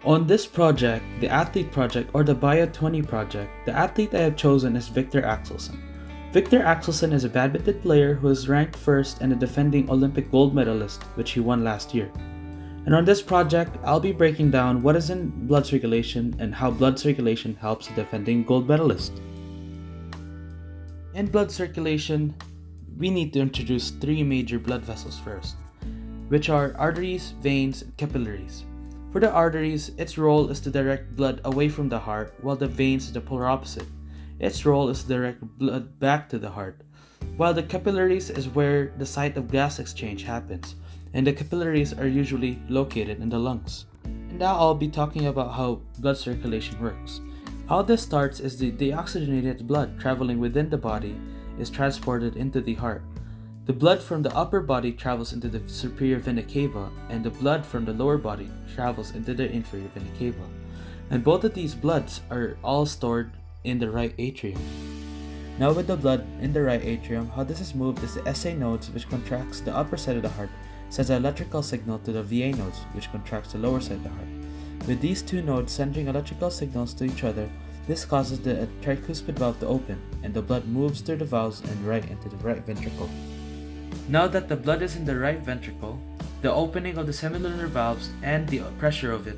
On this project, the Athlete Project or the Bio20 project, the athlete I have chosen is Viktor Axelsen. Viktor Axelsen is a badminton player who is ranked first and a defending Olympic gold medalist, which he won last year. And on this project, I'll be breaking down what is in blood circulation and how blood circulation helps a defending gold medalist. In blood circulation, we need to introduce three major blood vessels first, which are arteries, veins, and capillaries. For the arteries, its role is to direct blood away from the heart, while the veins is the polar opposite. Its role is to direct blood back to the heart, while the capillaries is where the site of gas exchange happens, and the capillaries are usually located in the lungs. And now I'll be talking about how blood circulation works. How this starts is the deoxygenated blood traveling within the body is transported into the heart. The blood from the upper body travels into the superior vena cava, and the blood from the lower body travels into the inferior vena cava. And both of these bloods are all stored in the right atrium. Now with the blood in the right atrium, how this is moved is the SA nodes, which contracts the upper side of the heart, sends an electrical signal to the VA nodes, which contracts the lower side of the heart. With these two nodes sending electrical signals to each other, this causes the tricuspid valve to open, and the blood moves through the valves and right into the right ventricle. Now that the blood is in the right ventricle, the opening of the semilunar valves and the pressure of it,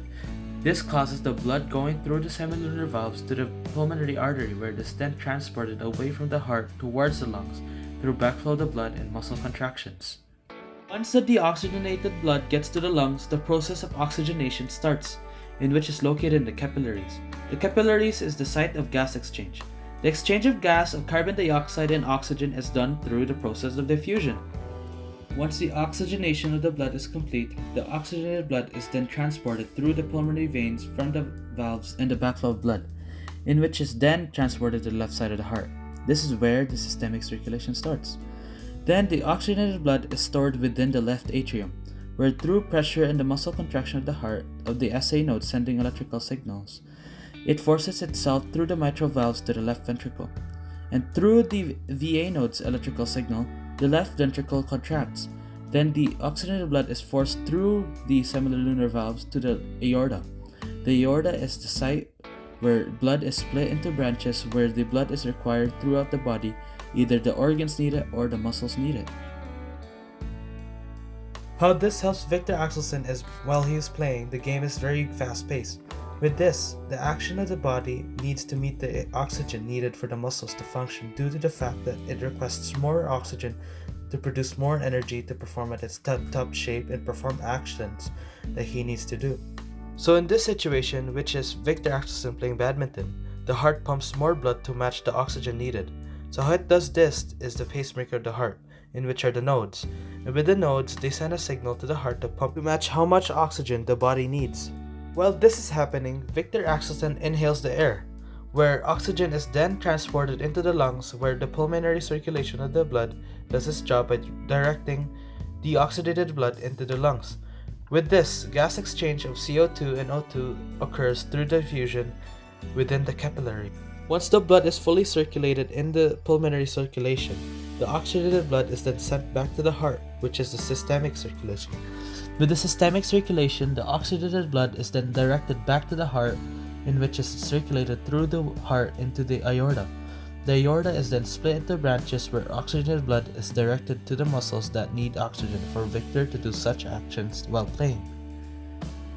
this causes the blood going through the semilunar valves to the pulmonary artery, where it is then transported away from the heart towards the lungs through backflow of the blood and muscle contractions. Once the deoxygenated blood gets to the lungs, the process of oxygenation starts, in which is located in the capillaries. The capillaries is the site of gas exchange. The exchange of gas of carbon dioxide and oxygen is done through the process of diffusion. Once the oxygenation of the blood is complete, the oxygenated blood is then transported through the pulmonary veins from the valves and the backflow of blood, in which is then transported to the left side of the heart. This is where the systemic circulation starts. Then the oxygenated blood is stored within the left atrium, where through pressure and the muscle contraction of the heart of the SA node sending electrical signals, it forces itself through the mitral valves to the left ventricle. And through the VA node's electrical signal, the left ventricle contracts. Then the oxygenated blood is forced through the semilunar valves to the aorta. The aorta is the site where blood is split into branches where the blood is required throughout the body, either the organs need it or the muscles need it. How this helps Viktor Axelsen is while he is playing, the game is very fast paced. With this, the action of the body needs to meet the oxygen needed for the muscles to function due to the fact that it requests more oxygen to produce more energy to perform at its top shape and perform actions that he needs to do. So in this situation, which is Viktor Axelsen playing badminton, the heart pumps more blood to match the oxygen needed. So how it does this is the pacemaker of the heart, in which are the nodes. And with the nodes, they send a signal to the heart to pump to match how much oxygen the body needs. While this is happening, Viktor Axelsen inhales the air, where oxygen is then transported into the lungs, where the pulmonary circulation of the blood does its job by directing the oxygenated blood into the lungs. With this, gas exchange of CO2 and O2 occurs through diffusion within the capillary. Once the blood is fully circulated in the pulmonary circulation, the oxygenated blood is then sent back to the heart, which is the systemic circulation. With the systemic circulation, the oxygenated blood is then directed back to the heart, in which is circulated through the heart into the aorta. The aorta is then split into branches where oxygenated blood is directed to the muscles that need oxygen for Viktor to do such actions while playing.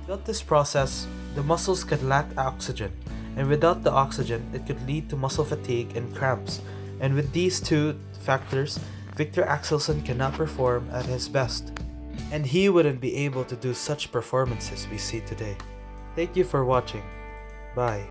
Without this process, the muscles could lack oxygen, and without the oxygen, it could lead to muscle fatigue and cramps. And with these two factors, Viktor Axelsen cannot perform at his best, and he wouldn't be able to do such performances we see today. Thank you for watching. Bye.